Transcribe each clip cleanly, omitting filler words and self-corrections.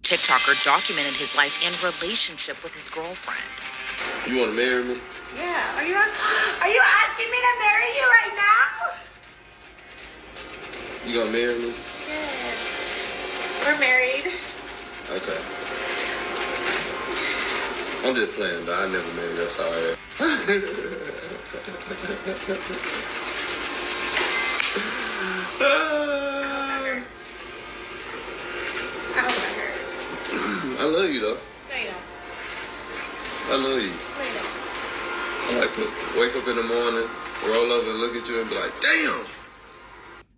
TikToker documented his life and relationship with his girlfriend. You want to marry me? Yeah. Are you asking me to marry you right now? You gonna marry me? Yes. We're married. Okay. I'm just playing, though. I never married her, sorry. I love you, though. No, you don't. I love you. No, you don't. I like to wake up in the morning, roll over and look at you and be like, damn!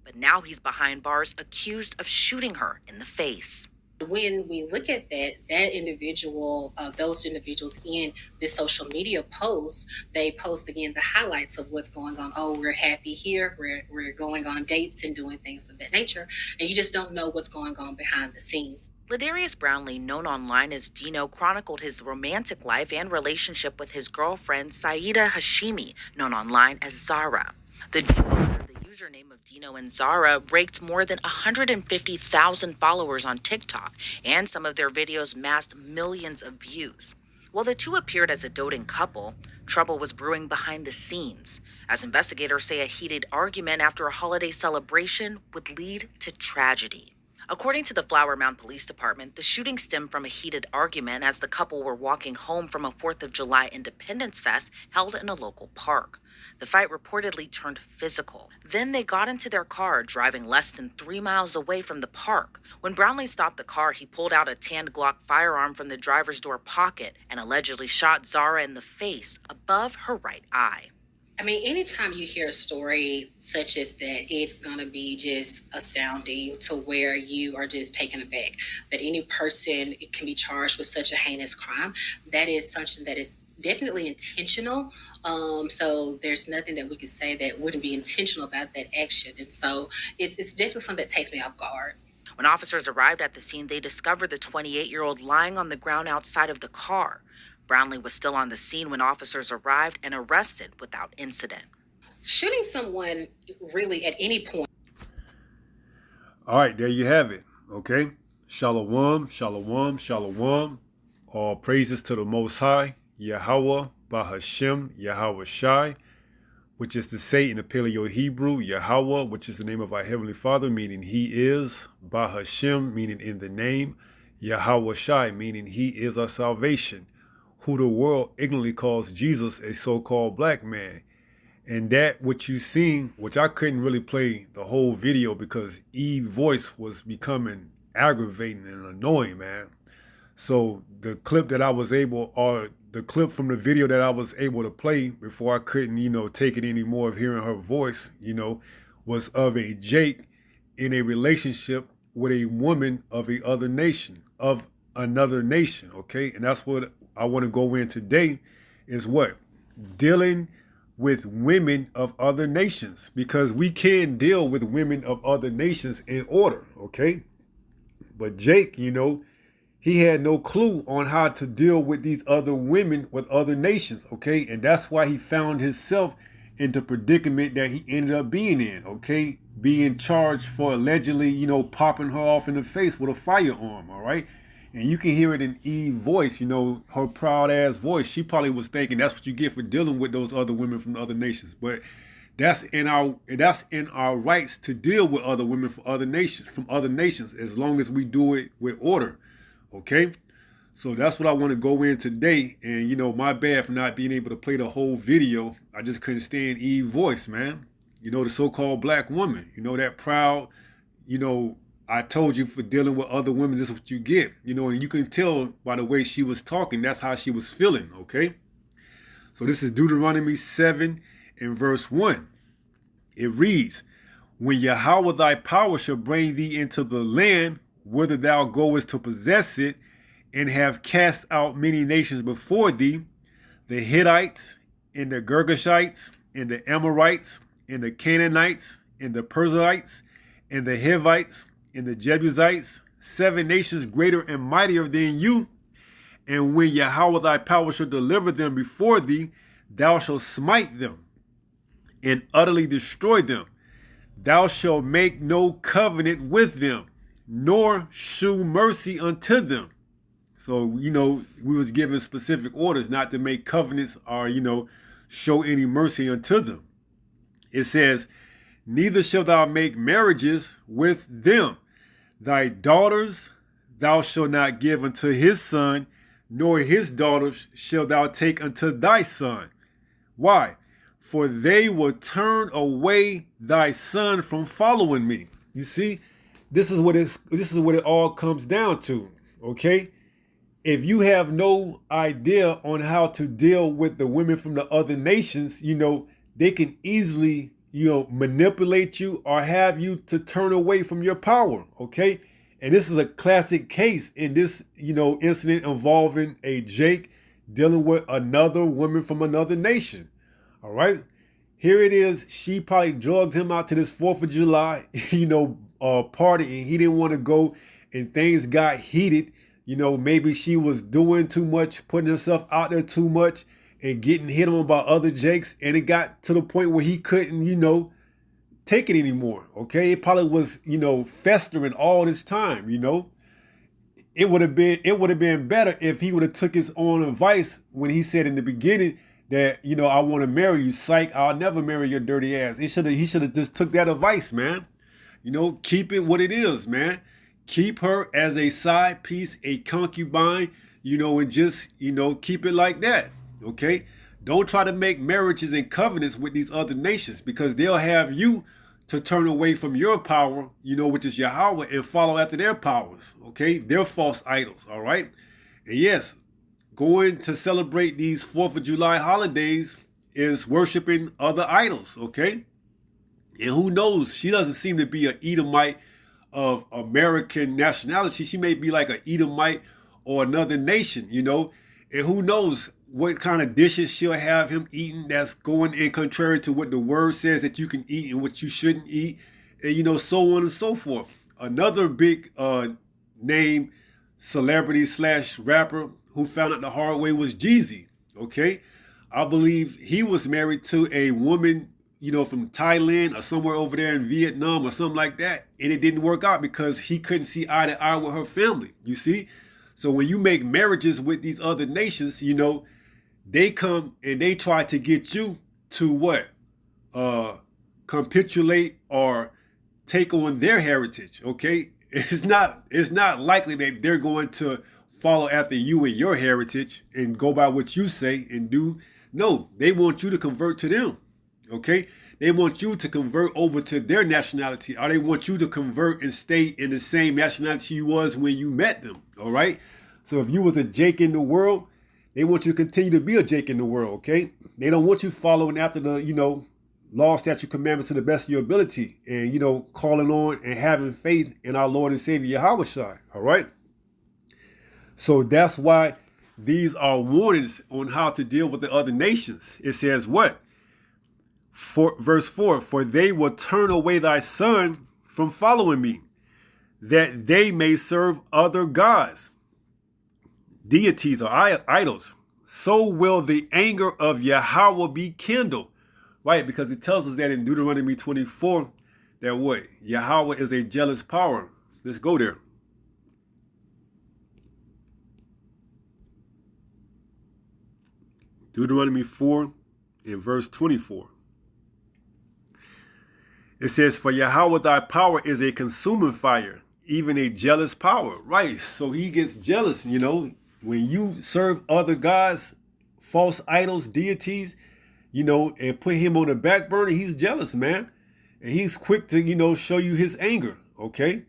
But now he's behind bars, accused of shooting her in the face. When we look at that individual, those individuals in the social media posts, they post again the highlights of what's going on. Oh, we're happy here. We're going on dates and doing things of that nature. And you just don't know what's going on behind the scenes. Ladarius Brownlee, known online as Dino, chronicled his romantic life and relationship with his girlfriend, Saida Hashimi, known online as Zara. The duo, under the username of Dino and Zara, raked more than 150,000 followers on TikTok, and some of their videos massed millions of views. While the two appeared as a doting couple, trouble was brewing behind the scenes, as investigators say a heated argument after a holiday celebration would lead to tragedy. According to the Flower Mound Police Department, the shooting stemmed from a heated argument as the couple were walking home from a 4th of July Independence Fest held in a local park. The fight reportedly turned physical. Then they got into their car, driving less than 3 miles away from the park. When Brownlee stopped the car, he pulled out a tanned Glock firearm from the driver's door pocket and allegedly shot Zara in the face above her right eye. I mean, anytime you hear a story such as that, it's going to be just astounding to where you are just taken aback. That any person can be charged with such a heinous crime. That is something that is definitely intentional. So there's nothing that we could say that wouldn't be intentional about that action. And so it's definitely something that takes me off guard. When officers arrived at the scene, they discovered the 28-year-old lying on the ground outside of the car. Brownlee was still on the scene when officers arrived and arrested without incident. Shooting someone really at any point. All right, there you have it. Okay. Shalom, shalom, shalom. All praises to the Most High, Yahweh, Bahashem, Yahweh Shai, which is to say in the Paleo Hebrew, Yahweh, which is the name of our Heavenly Father, meaning He is, Bahashem, meaning in the name, Yahweh Shai, meaning He is our salvation, who the world ignorantly calls Jesus a so-called black man. And that what you seen, which I couldn't really play the whole video because Eve's voice was becoming aggravating and annoying, man. So the clip that I was able, or the clip from the video that I was able to play before I couldn't, take it anymore of hearing her voice, was of a Jake in a relationship with a woman of another nation, okay? And that's what I want to go in today is what? Dealing with women of other nations, because we can deal with women of other nations in order, okay? But Jake, he had no clue on how to deal with these other women with other nations, okay? And that's why he found himself into predicament that he ended up being in, okay? Being charged for allegedly, popping her off in the face with a firearm, all right? And you can hear it in Eve's voice, her proud ass voice. She probably was thinking that's what you get for dealing with those other women from other nations. But that's in our rights to deal with other women from other nations, as long as we do it with order. Okay? So that's what I want to go in today. And my bad for not being able to play the whole video. I just couldn't stand Eve's voice, man. The so-called black woman, that proud, I told you for dealing with other women, this is what you get. And you can tell by the way she was talking, that's how she was feeling, okay? So this is Deuteronomy 7 and verse 1. It reads, when Yahweh thy power shall bring thee into the land, whither thou goest to possess it, and have cast out many nations before thee, the Hittites, and the Girgashites, and the Amorites, and the Canaanites, and the Perizzites, and the Hivites, and the Jebusites, 7 nations greater and mightier than you. And when Yahweh thy power shall deliver them before thee, thou shalt smite them and utterly destroy them. Thou shalt make no covenant with them, nor shew mercy unto them. So, we was given specific orders not to make covenants or, show any mercy unto them. It says, neither shalt thou make marriages with them. Thy daughters thou shalt not give unto his son, nor his daughters shalt thou take unto thy son. Why? For they will turn away thy son from following me. You see, this is what it all comes down to. Okay? If you have no idea on how to deal with the women from the other nations, they can easily, manipulate you or have you to turn away from your power. Okay? And this is a classic case in this, incident involving a Jake dealing with another woman from another nation. All right. Here it is. She probably drugged him out to this 4th of July, party, and he didn't want to go, and things got heated. Maybe she was doing too much, putting herself out there too much, and getting hit on by other Jakes. And it got to the point where he couldn't, take it anymore. Okay. It probably was, festering all this time, It would have been better if he would have took his own advice when he said in the beginning that, I want to marry you, psych, I'll never marry your dirty ass. He should have just took that advice, man. Keep it what it is, man. Keep her as a side piece, a concubine, and just, keep it like that. Okay. Don't try to make marriages and covenants with these other nations, because they'll have you to turn away from your power, which is Yahweh, and follow after their powers. Okay. Their false idols. All right. And yes, going to celebrate these 4th of July holidays is worshiping other idols, okay? And who knows, she doesn't seem to be an Edomite of American nationality. She may be like an Edomite or another nation, and who knows what kind of dishes she'll have him eating that's going in contrary to what the word says that you can eat and what you shouldn't eat, and so on and so forth. Another big name celebrity / rapper who found out the hard way was Jeezy. Okay. I believe he was married to a woman, from Thailand or somewhere over there in Vietnam or something like that. And it didn't work out because he couldn't see eye to eye with her family. You see? So when you make marriages with these other nations, they come and they try to get you to what? Capitulate or take on their heritage. Okay. It's not likely that they're going to follow after you and your heritage and go by what you say and do. No, they want you to convert to them. Okay. They want you to convert over to their nationality, or they want you to convert and stay in the same nationality you was when you met them. All right. So if you was a Jake in the world, they want you to continue to be a Jake in the world. Okay. They don't want you following after the, law, statute, commandments to the best of your ability, and, calling on and having faith in our Lord and Savior Yahushua. All right. So that's why these are warnings on how to deal with the other nations. It says what? Verse 4, for they will turn away thy son from following me, that they may serve other gods, deities or idols. So will the anger of Yahweh be kindled. Right, because it tells us that in Deuteronomy 24, that what? Yahweh is a jealous power. Let's go there. Deuteronomy 4 in verse 24. It says, for Yahweh thy power is a consuming fire, even a jealous power. Right, so he gets jealous, when you serve other gods, false idols, deities, and put him on the back burner, he's jealous, man. And he's quick to, show you his anger, okay?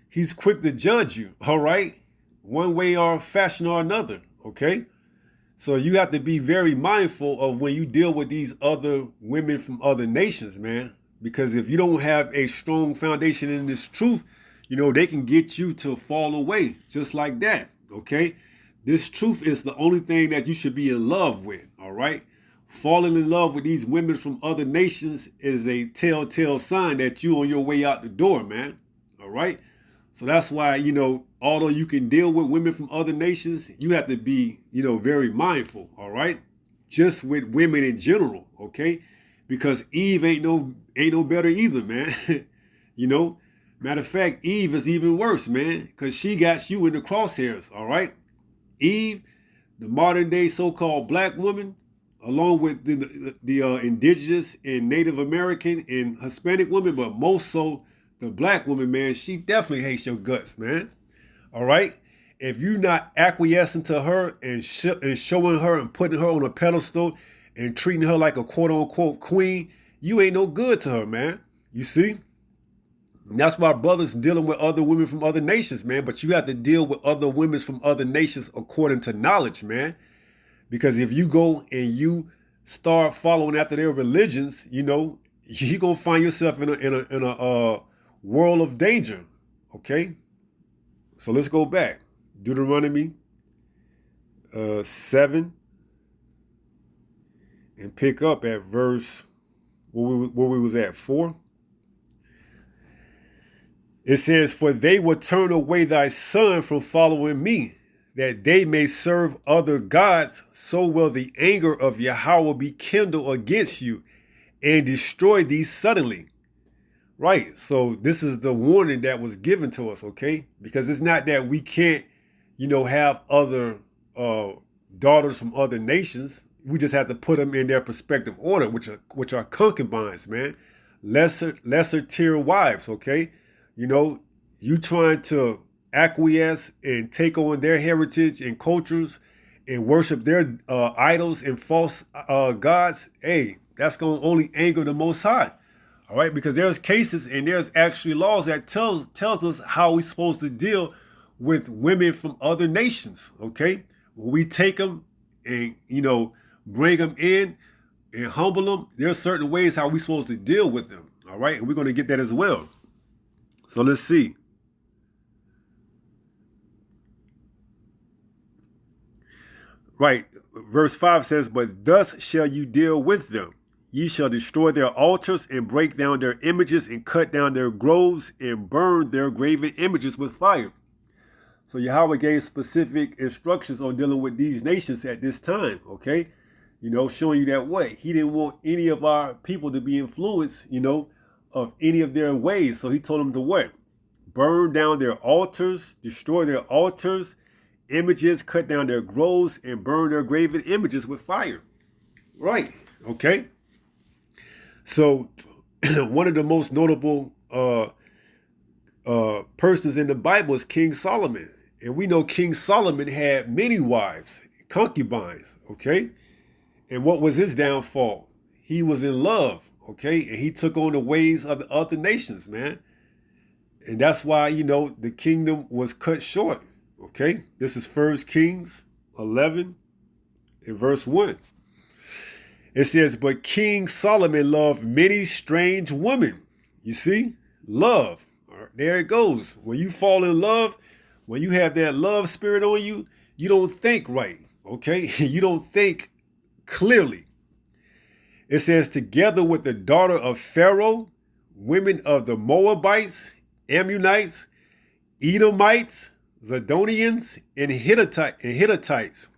He's quick to judge you, all right? One way or fashion or another, okay? So you have to be very mindful of when you deal with these other women from other nations, man. Because if you don't have a strong foundation in this truth, they can get you to fall away just like that, okay? This truth is the only thing that you should be in love with, all right? Falling in love with these women from other nations is a telltale sign that you're on your way out the door, man, all right? So that's why, although you can deal with women from other nations, you have to be, very mindful, all right? Just with women in general, okay? Because Eve ain't no better either, man. Matter of fact, Eve is even worse, man, because she got you in the crosshairs, all right? Eve, the modern day so-called black woman, along with the indigenous and Native American and Hispanic women, but most so the black woman, man, she definitely hates your guts, man. All right? If you're not acquiescing to her and showing her and putting her on a pedestal and treating her like a quote-unquote queen, you ain't no good to her, man. You see? And that's why brothers dealing with other women from other nations, man. But you have to deal with other women from other nations according to knowledge, man. Because if you go and you start following after their religions, you know, you're going to find yourself in a world of danger, okay? So let's go back. Deuteronomy 7 and pick up at verse, where we was at, 4. It says, for they will turn away thy son from following me, that they may serve other gods, so will the anger of Yahweh be kindled against you and destroy thee suddenly. Right, so this is the warning that was given to us, okay? Because it's not that we can't, you know, have other daughters from other nations. We just have to put them in their prospective order, which are concubines, man. Lesser tier wives, okay? You know, you trying to acquiesce and take on their heritage and cultures and worship their idols and false gods, hey, that's going to only anger the Most High. All right, because there's cases and there's actually laws that tells us how we're supposed to deal with women from other nations, okay? When we take them and, you know, bring them in and humble them, there's certain ways how we're supposed to deal with them, all right? And we're going to get that as well. So let's see. Right, verse 5 says, but thus shall you deal with them. Ye shall destroy their altars and break down their images and cut down their groves and burn their graven images with fire. So Yahweh gave specific instructions on dealing with these nations at this time, okay? You know, showing you that way. He didn't want any of our people to be influenced, you know, of any of their ways. So he told them to what? Burn down their altars, destroy their altars, images, cut down their groves, and burn their graven images with fire. Right, okay? So one of the most notable persons in the Bible is King Solomon. And we know King Solomon had many wives, concubines, okay? And what was his downfall? He was in love, okay? And he took on the ways of the other nations, man. And that's why, you know, the kingdom was cut short, okay? This is 1 Kings 11 and verse 1. It says, but King Solomon loved many strange women. You see? Love. There it goes. When you fall in love, when you have that love spirit on you, you don't think right, okay? You don't think clearly. It says, together with the daughter of Pharaoh, women of the Moabites, Ammonites, Edomites, Zidonians, and Hittites,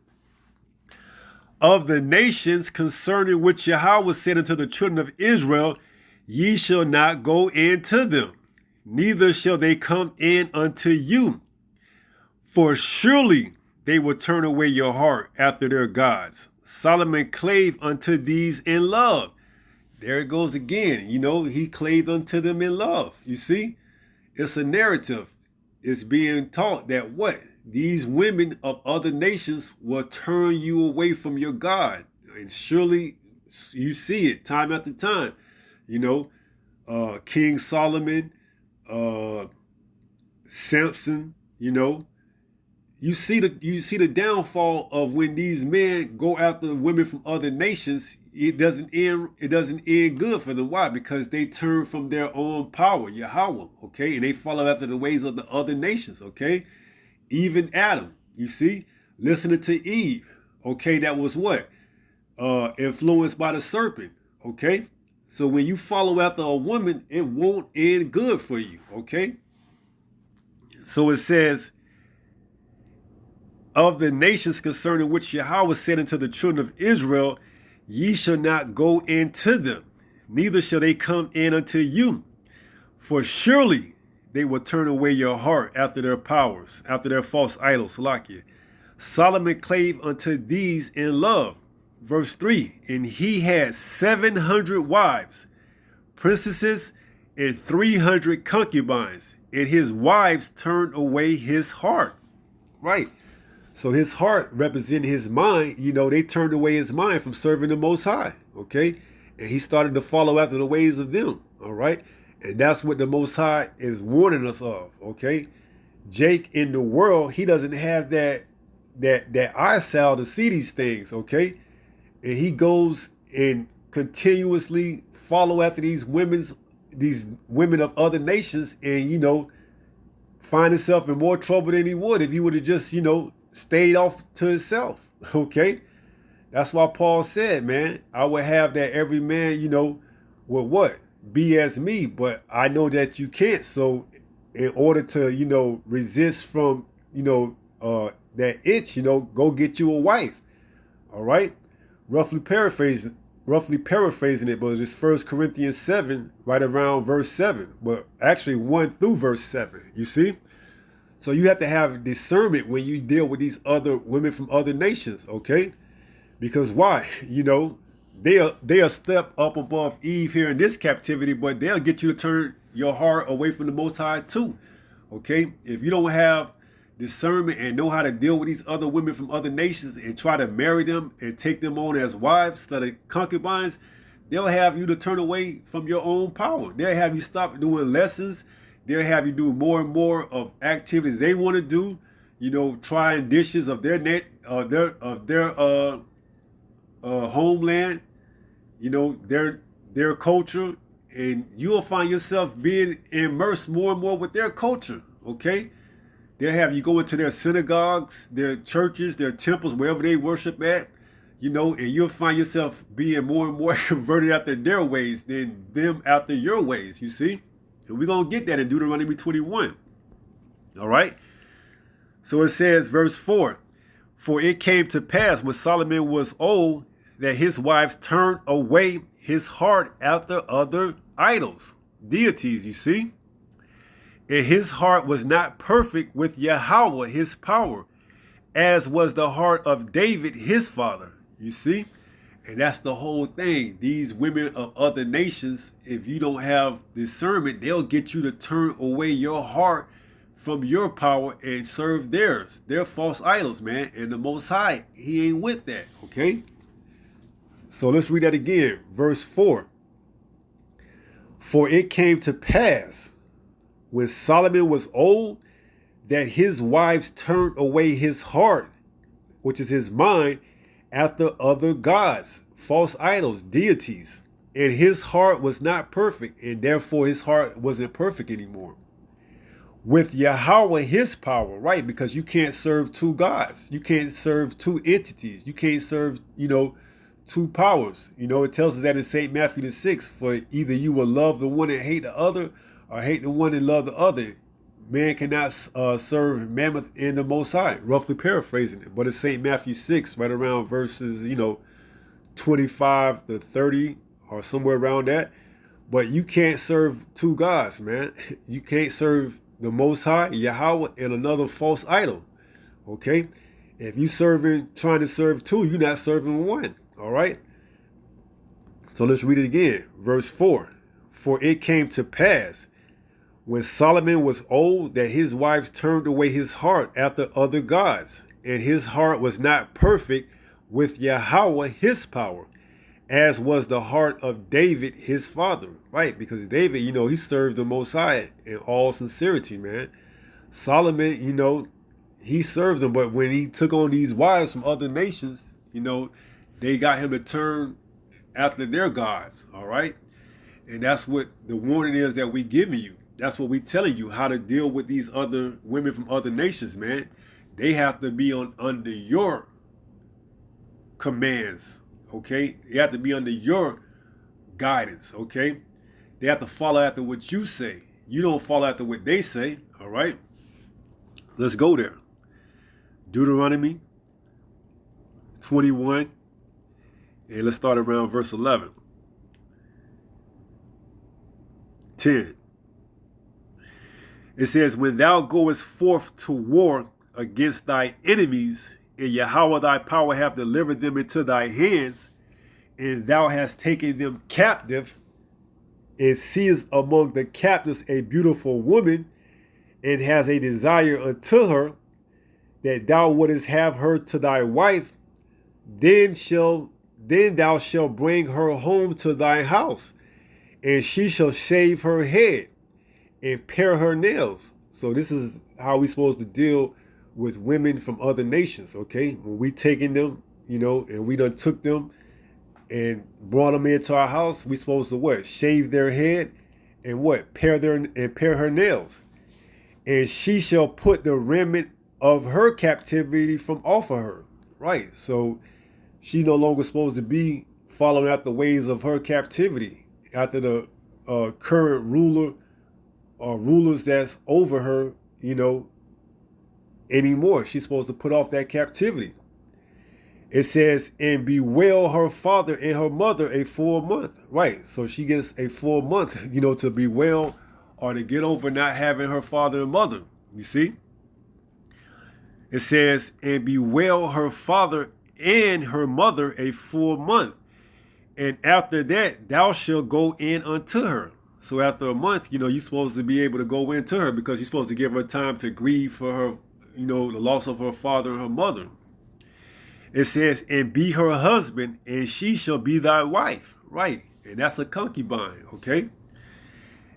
of the nations concerning which Yahweh said unto the children of Israel, ye shall not go into them, neither shall they come in unto you. For surely they will turn away your heart after their gods. Solomon clave unto these in love. There it goes again. You know, he clave unto them in love. You see, it's a narrative. It's being taught that what? These women of other nations will turn you away from your God. And surely you see it time after time. You know, King Solomon, Samson, you know, you see the downfall of when these men go after women from other nations. It doesn't end good for them. Why? Because they turn from their own power, Yahweh, okay? And they follow after the ways of the other nations, okay? Even Adam, you see, listening to Eve, okay? That was what? Influenced by the serpent, okay? So when you follow after a woman, it won't end good for you, okay? So it says, of the nations concerning which Yahweh said unto the children of Israel, ye shall not go into them, neither shall they come in unto you. For surely they will turn away your heart after their powers, after their false idols, Salakia. Solomon clave unto these in love. Verse 3, and he had 700 wives, princesses, and 300 concubines, and his wives turned away his heart. Right. So his heart represented his mind. They turned away his mind from serving the Most High. Okay. And he started to follow after the ways of them. All right. And that's what the Most High is warning us of. Okay. Jake in the world, he doesn't have that eyesight to see these things. Okay. And he goes and continuously follow after these women of other nations, and find himself in more trouble than he would if he would have just stayed off to himself. Okay, that's why Paul said, man, I would have that every man would what be as me, but I know that you can't. So in order to resist from that itch, go get you a wife. All right, roughly paraphrasing it, but it's 1 Corinthians 7, right around verse 7, but actually 1 through verse 7, you see? So you have to have discernment when you deal with these other women from other nations, okay? Because why? They'll step up above Eve here in this captivity, but they'll get you to turn your heart away from the Most High too, okay? If you don't have discernment and know how to deal with these other women from other nations and try to marry them and take them on as wives instead of concubines, they'll have you to turn away from your own power. They'll have you stop doing lessons. They'll have you do more and more of activities they want to do. Trying dishes of their homeland. Their culture, and you'll find yourself being immersed more and more with their culture. Okay. They'll have you go into their synagogues, their churches, their temples, wherever they worship at, and you'll find yourself being more and more converted after their ways than them after your ways, you see? And we're going to get that in Deuteronomy 21. All right? So it says, verse 4, for it came to pass when Solomon was old that his wives turned away his heart after other idols, deities, you see? And his heart was not perfect with Yahweh, his power, as was the heart of David, his father. You see? And that's the whole thing. These women of other nations, if you don't have discernment, they'll get you to turn away your heart from your power and serve theirs. They're false idols, man. And the Most High, he ain't with that, okay? So let's read that again. Verse 4. For it came to pass, when Solomon was old, that his wives turned away his heart, which is his mind, after other gods, false idols, deities. And his heart was not perfect, and therefore his heart wasn't perfect anymore. With Yahweh, his power, right? Because you can't serve two gods. You can't serve two entities. You can't serve, two powers. It tells us that in St. Matthew 6, for either you will love the one and hate the other, or hate the one and love the other. Man cannot serve Mammoth and the Most High, roughly paraphrasing it. But it's St. Matthew 6, right around verses, 25 to 30 or somewhere around that. But you can't serve two gods, man. You can't serve the Most High, Yahweh, and another false idol. Okay? If you trying to serve two, you're not serving one. All right? So let's read it again. Verse 4. For it came to pass, when Solomon was old, that his wives turned away his heart after other gods, and his heart was not perfect with Yahweh, his power, as was the heart of David, his father. Right? Because David, he served the Most High in all sincerity, man. Solomon, he served them, but when he took on these wives from other nations, they got him to turn after their gods. All right? And that's what the warning is that we giving you. That's what we telling you, how to deal with these other women from other nations, man. They have to be under your commands, okay? They have to be under your guidance, okay? They have to follow after what you say. You don't follow after what they say, all right? Let's go there. Deuteronomy 21, and let's start around verse 11. 10. It says, when thou goest forth to war against thy enemies, and Yahweh thy power hath delivered them into thy hands, and thou hast taken them captive, and seest among the captives a beautiful woman, and has a desire unto her, that thou wouldest have her to thy wife, then thou shalt bring her home to thy house, and she shall shave her head and pare her nails. So this is how we supposed to deal with women from other nations, okay? When we taking them, and we done took them and brought them into our house, we supposed to what? Shave their head and what? Pare her nails. And she shall put the remnant of her captivity from off of her. Right. So she no longer supposed to be following out the ways of her captivity after the current ruler or rulers that's over her, anymore. She's supposed to put off that captivity. It says, and bewail her father and her mother a full month. Right. So she gets a full month, to bewail or to get over not having her father and mother. You see? It says, and bewail her father and her mother a full month. And after that, thou shalt go in unto her. So after a month, you're supposed to be able to go into her because you're supposed to give her time to grieve for her, the loss of her father and her mother. It says, and be her husband, and she shall be thy wife. Right. And that's a concubine. Okay.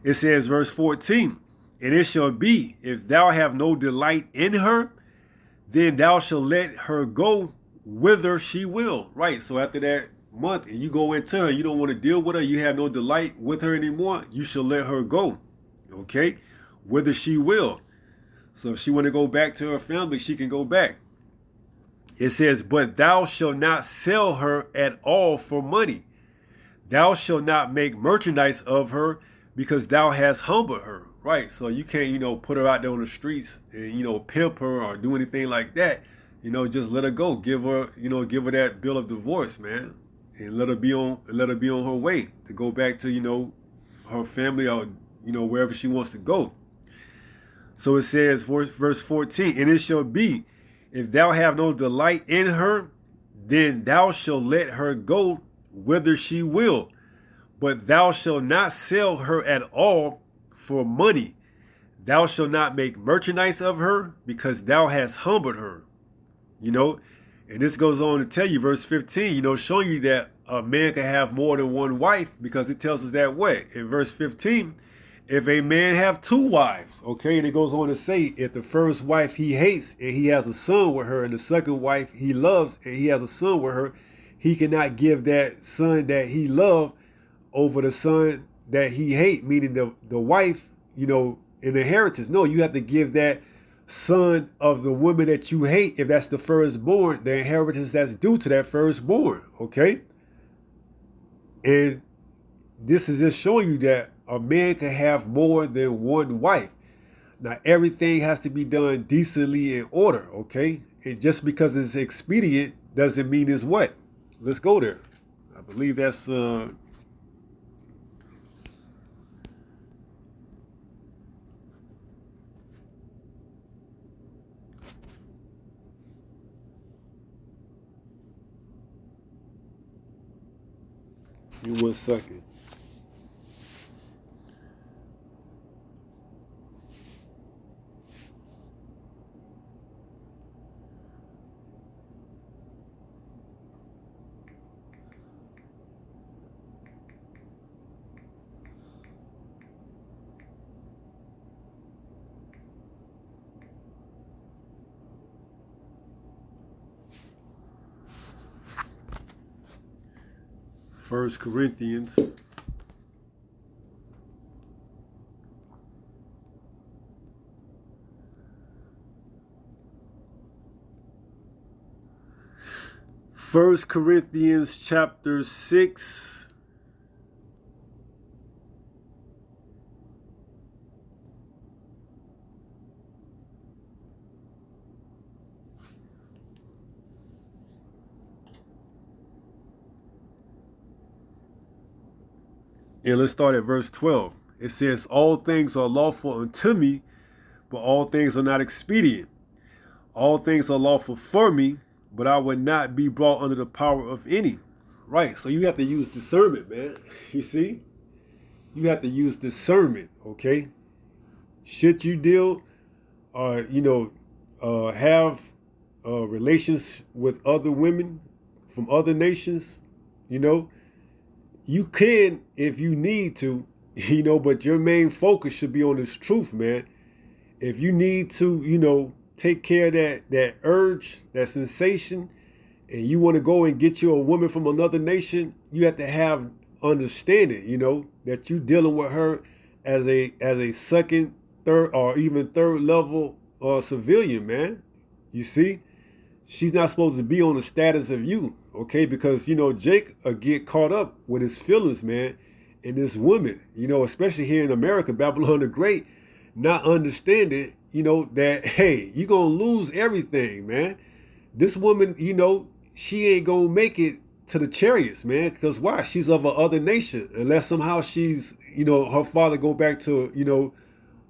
It says, verse 14, and it shall be, if thou have no delight in her, then thou shalt let her go whither she will. Right. So after that month, and you go into her, you don't want to deal with her, you have no delight with her anymore, you shall let her go. Okay. Whither she will. So if she want to go back to her family, she can go back. It says, but thou shalt not sell her at all for money. Thou shalt not make merchandise of her, because thou hast humbled her. Right. So you can't, put her out there on the streets and, pimp her or do anything like that. Just let her go. Give her that bill of divorce, man. And let her be on her way to go back to, her family or, wherever she wants to go. So it says, verse 14, and it shall be, if thou have no delight in her, then thou shalt let her go whither she will. But thou shalt not sell her at all for money. Thou shalt not make merchandise of her, because thou hast humbled her. And this goes on to tell you, verse 15, showing you that a man can have more than one wife, because it tells us that way. In verse 15, if a man have two wives, okay, and it goes on to say, if the first wife he hates and he has a son with her, and the second wife he loves and he has a son with her, he cannot give that son that he loved over the son that he hate, meaning the wife, in inheritance. No, you have to give that son of the woman that you hate, if that's the firstborn, the inheritance that's due to that firstborn. Okay. And this is just showing you that a man can have more than one wife. Now, everything has to be done decently in order. Okay. And just because it's expedient doesn't mean it's what? Let's go there. I believe that's give me 1 second. First Corinthians chapter 6. And let's start at verse 12. It says, all things are lawful unto me, but all things are not expedient. All things are lawful for me, but I would not be brought under the power of any. Right, so you have to use discernment, man. You see? You have to use discernment, okay? Should you deal have relations with other women from other nations, you can if you need to, but your main focus should be on this truth, man. If you need to, take care of that urge, that sensation, and you want to go and get you a woman from another nation, you have to have understanding, that you dealing with her as a second, third, or even third level civilian, man. You see, she's not supposed to be on the status of you, okay? Because Jake get caught up with his feelings, man, and this woman, especially here in America, Babylon the Great, not understanding, that hey, you gonna lose everything, man. This woman, she ain't gonna make it to the chariots, man. Because why? She's of a other nation. Unless somehow she's, her father go back to,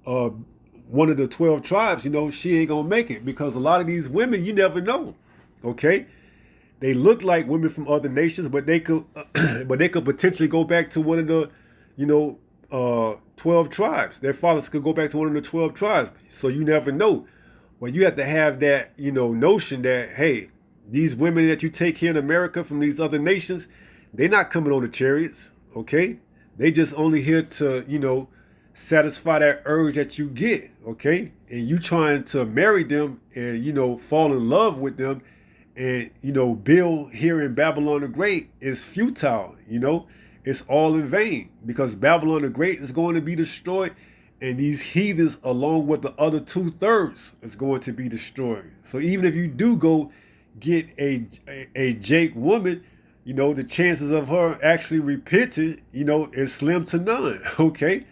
one of the 12 tribes, she ain't gonna make it. Because a lot of these women, you never know, okay? They look like women from other nations, but they could, potentially go back to one of the, 12 tribes. Their fathers could go back to one of the 12 tribes. So you never know. Well, you have to have that, notion that, hey, these women that you take here in America from these other nations, they're not coming on the chariots, okay? They just only here to, satisfy that urge that you get, okay? And you trying to marry them and, fall in love with them and, build here in Babylon the Great is futile, It's all in vain because Babylon the Great is going to be destroyed and these heathens along with the other 2/3 is going to be destroyed. So even if you do go get a Jake woman, the chances of her actually repenting, is slim to none. Okay,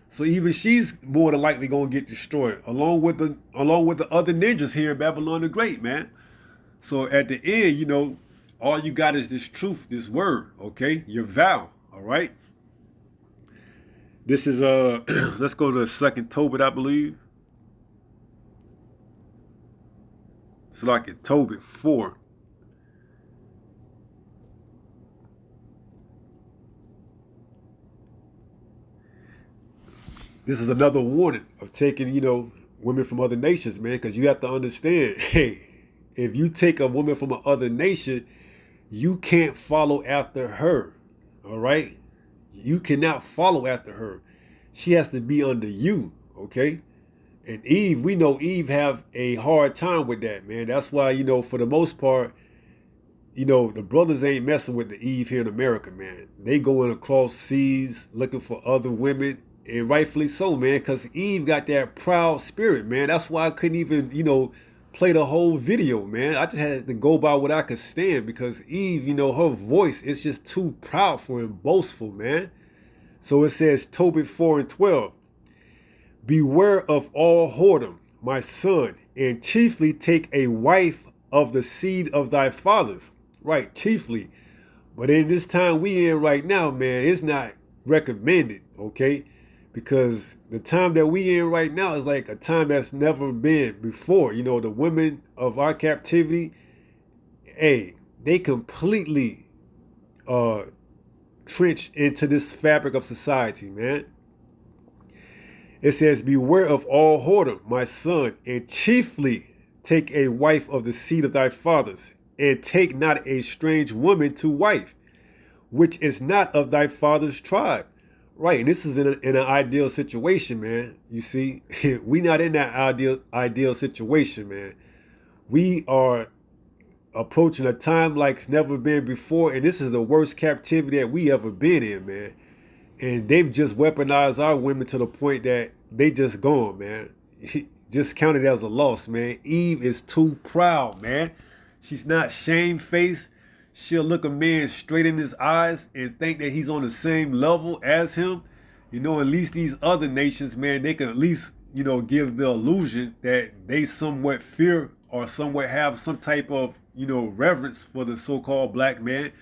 so even she's more than likely gonna get destroyed along with the other ninjas here in Babylon the Great, man. So at the end, all you got is this truth, this word. Okay, your vow. All right. This is let's go to 2nd Tobit, I believe. It's like in Tobit 4. This is another warning of taking, women from other nations, man, because you have to understand, hey, if you take a woman from another nation, you can't follow after her, all right? You cannot follow after her. She has to be under you, okay? And Eve, we know Eve have a hard time with that, man. That's why, for the most part, the brothers ain't messing with the Eve here in America, man. They going across seas looking for other women, and rightfully so, man, because Eve got that proud spirit, man. That's why I couldn't even, play the whole video, man. I just had to go by what I could stand because Eve, her voice is just too proudful and boastful, man. So it says, Tobit 4:12. Beware of all whoredom, my son, and chiefly take a wife of the seed of thy fathers. Right, chiefly. But in this time we in right now, man, it's not recommended, okay? Because the time that we in right now is like a time that's never been before. The women of our captivity, hey, they completely trenched into this fabric of society, man. It says, beware of all whoredom, my son, and chiefly take a wife of the seed of thy fathers, and take not a strange woman to wife, which is not of thy father's tribe. Right, and this is in an ideal situation, man. You see, we not in that ideal situation, man. We are approaching a time like it's never been before, and this is the worst captivity that we ever been in, man. And they've just weaponized our women to the point that they just gone, man. Just count it as a loss, man. Eve is too proud, man. She's not shamefaced. She'll look a man straight in his eyes and think that he's on the same level as him. At least these other nations, man, they can at least, give the illusion that they somewhat fear or somewhat have some type of, reverence for the so-called black man.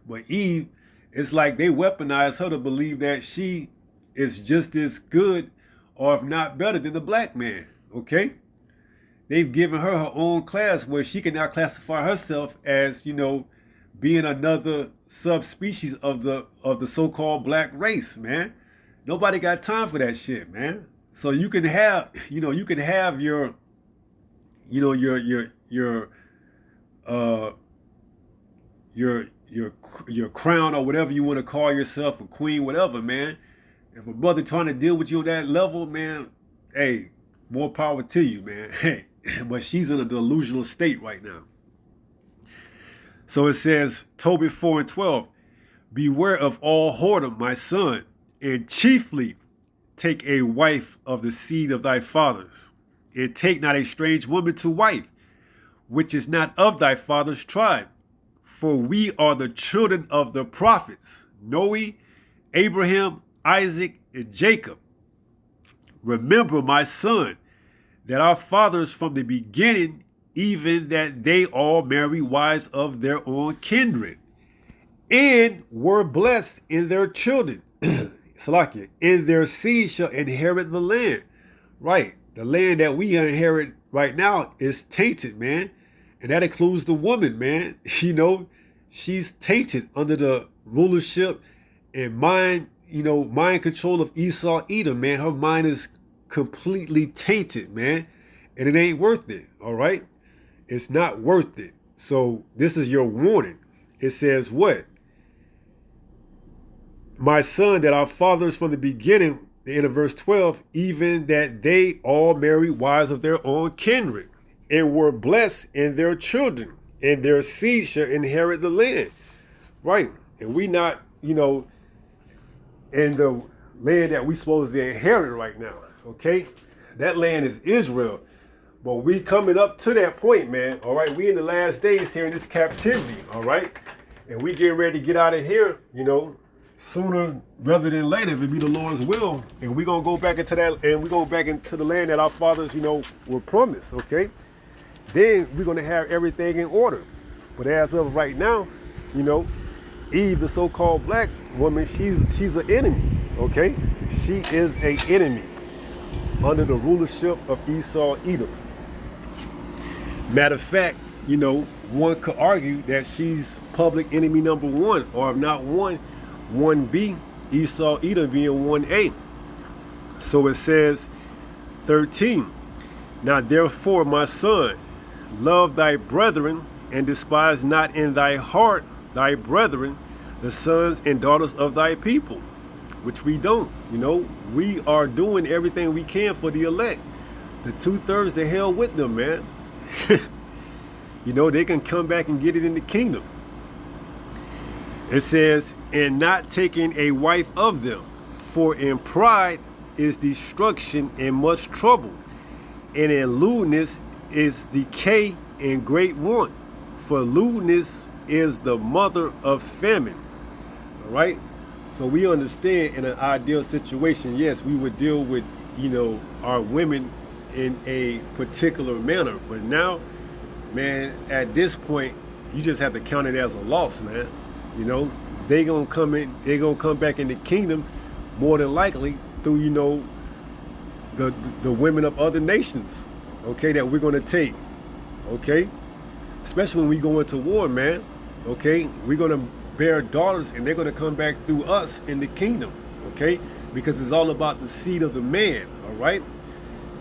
But Eve, it's like they weaponize her to believe that she is just as good or if not better than the black man. Okay? They've given her her own class where she can now classify herself as, being another subspecies of the so-called black race, man. Nobody got time for that shit, man. So you can have, your, uh your crown or whatever you want to call yourself, a queen, whatever, man. If a brother trying to deal with you on that level, man, hey, more power to you, man. Hey, but she's in a delusional state right now. So it says, Tobit 4:12, beware of all whoredom, my son, and chiefly take a wife of the seed of thy fathers, and take not a strange woman to wife, which is not of thy father's tribe. For we are the children of the prophets, Noe, Abraham, Isaac, and Jacob. Remember, my son, that our fathers from the beginning, even that they all marry wives of their own kindred, and were blessed in their children. Salakia, in their seed shall inherit the land. Right, the land that we inherit right now is tainted, man. And that includes the woman, man. She's tainted under the rulership and mind control of Esau Edom, man. Her mind is completely tainted, man. And it ain't worth it, all right? It's not worth it. So this is your warning. It says what? My son, that our fathers from the beginning, the end of verse 12, even that they all married wives of their own kindred, and were blessed in their children, and their seed shall inherit the land. Right. And we not, in the land that we supposed to inherit right now. Okay. That land is Israel. But we coming up to that point, man. All right. We in the last days here in this captivity. All right. And we getting ready to get out of here, sooner rather than later, if it be the Lord's will. And we going to go back into that, and we go back into the land that our fathers, were promised. Okay. Then we're going to have everything in order. But as of right now, Eve, the so-called black woman, she's an enemy, okay? She is an enemy under the rulership of Esau Edom. Matter of fact, one could argue that she's public enemy number one, or if not one, 1B, Esau Edom being 1A. So it says 13, now therefore, my son, love thy brethren, and despise not in thy heart thy brethren, the sons and daughters of thy people, which we don't. We are doing everything we can for the elect. The 2/3, the hell with them, man. They can come back and get it in the kingdom. It says, and not taking a wife of them, for in pride is destruction and much trouble, and in lewdness is decay and great want, for lewdness is the mother of famine. All right. So we understand in an ideal situation, yes, we would deal with, our women in a particular manner. But now, man, at this point, you just have to count it as a loss, man. They're going to come back in the kingdom more than likely through, the women of other nations, okay, that we're going to take, okay? Especially when we go into war, man, okay? We're going to bear daughters, and they're going to come back through us in the kingdom, okay? Because it's all about the seed of the man, all right?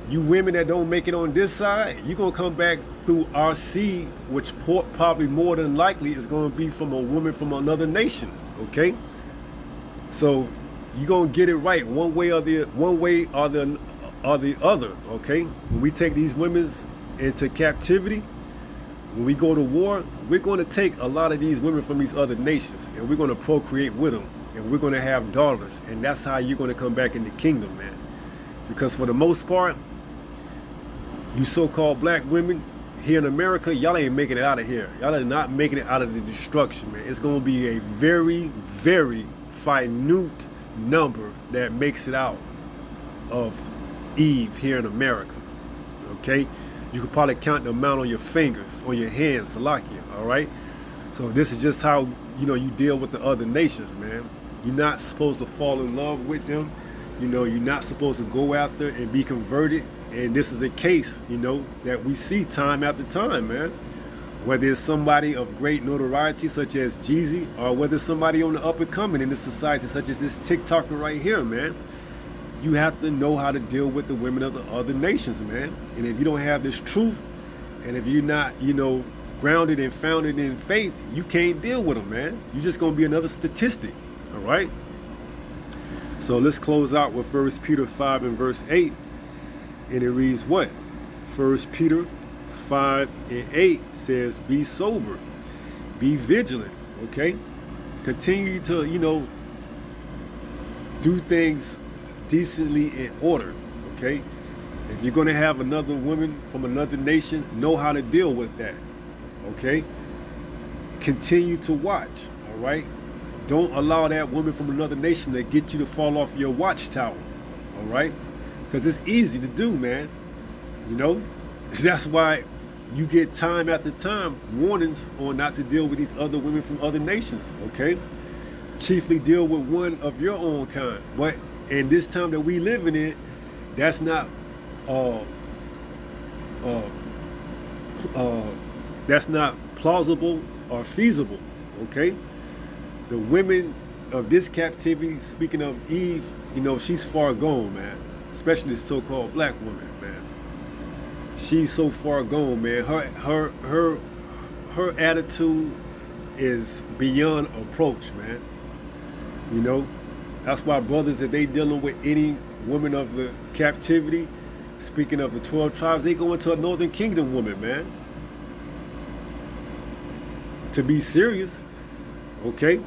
You women that don't make it on this side, you're going to come back through our seed, which probably more than likely is going to be from a woman from another nation, okay? So you're going to get it right one way or the other, okay? When we take these women into captivity, when we go to war, we're going to take a lot of these women from these other nations, and we're going to procreate with them, and we're going to have daughters, and that's how you're going to come back in the kingdom, man. Because for the most part, you so-called black women here in America, y'all ain't making it out of here. Y'all are not making it out of the destruction, man. It's going to be a very, very minute number that makes it out of Eve here in America, okay? You could probably count the amount on your fingers, on your hands, Salakia, all right? So this is just how, you deal with the other nations, man. You're not supposed to fall in love with them. You're not supposed to go after and be converted And this is a case, that we see time after time, man. Whether it's somebody of great notoriety such as Jeezy, or whether it's somebody on the up and coming in this society such as this TikToker right here, man. You have to know how to deal with the women of the other nations, man. And if you don't have this truth, and if you're not, grounded and founded in faith, you can't deal with them, man. You're just going to be another statistic, all right? So let's close out with 1 Peter 5 and verse 8. And it reads what? 1 Peter 5 and 8 says, be sober, be vigilant, okay? Continue to, do things decently in order, okay? If you're going to have another woman from another nation, know how to deal with that, okay? Continue to watch, all right? Don't allow that woman from another nation to get you to fall off your watchtower, all right? Because it's easy to do, man. That's why you get time after time warnings on not to deal with these other women from other nations, okay? Chiefly deal with one of your own kind. But in this time that we living in, that's not plausible or feasible, okay? The women of this captivity, speaking of Eve, she's far gone, man. Especially the so-called black woman, man. She's so far gone, man. Her attitude is beyond approach, man. That's why brothers, if they dealing with any woman of the captivity, speaking of the 12 tribes, they go into a northern kingdom woman, man. To be serious, okay?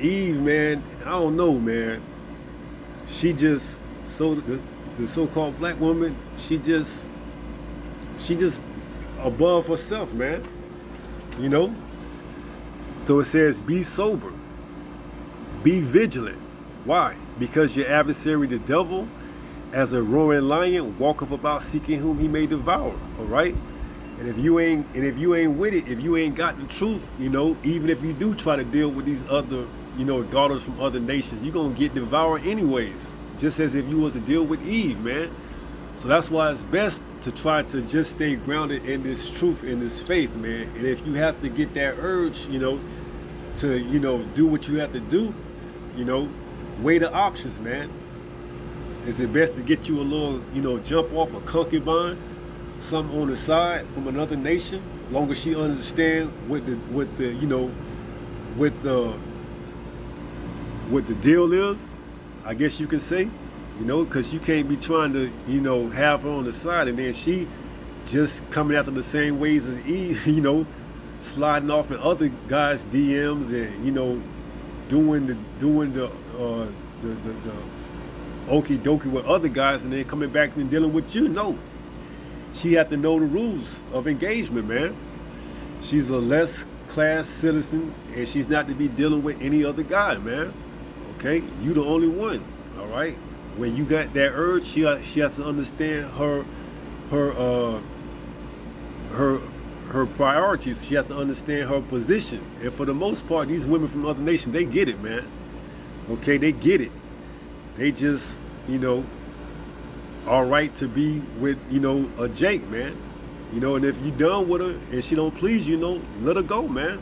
Eve, man, I don't know, man. She just, the so-called black woman, she just above herself, man. So it says, be sober, be vigilant. Why? Because your adversary, the devil, as a roaring lion, walketh about seeking whom he may devour. All right. And if you ain't with it, if you ain't got the truth, even if you do try to deal with these other, daughters from other nations, you're gonna get devoured anyways. Just as if you was to deal with Eve, man. So that's why it's best to try to just stay grounded in this truth, in this faith, man. And if you have to get that urge, to, do what you have to do, weigh the options, man. Is it best to get you a little, jump off a concubine, something on the side from another nation, long as she understand what the deal is, I guess you can say, because you can't be trying to, have her on the side and then she just coming after the same ways as Eve, sliding off in other guys' DMs and, doing the okie dokie with other guys and then coming back and dealing with you. No. She had to know the rules of engagement, man. She's a less class citizen and she's not to be dealing with any other guy, man. Okay? You the only one. All right? When you got that urge, she has to understand her priorities. She has to understand her position. And for the most part, these women from other nations, they get it, man. Okay, they get it. They just, all right to be with, a Jake, man. And if you done with her and she don't please you, let her go, man.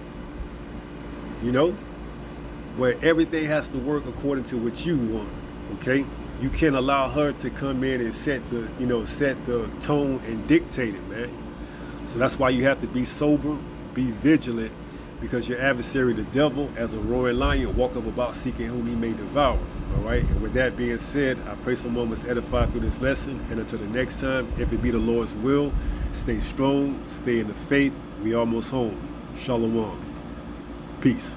Where everything has to work according to what you want, okay? You can't allow her to come in and set the tone and dictate it, man. So that's why you have to be sober, be vigilant, because your adversary, the devil, as a roaring lion, walk up about seeking whom he may devour. All right. And with that being said, I pray someone was edified through this lesson. And until the next time, if it be the Lord's will, stay strong, stay in the faith. We almost home. Shalom. Peace.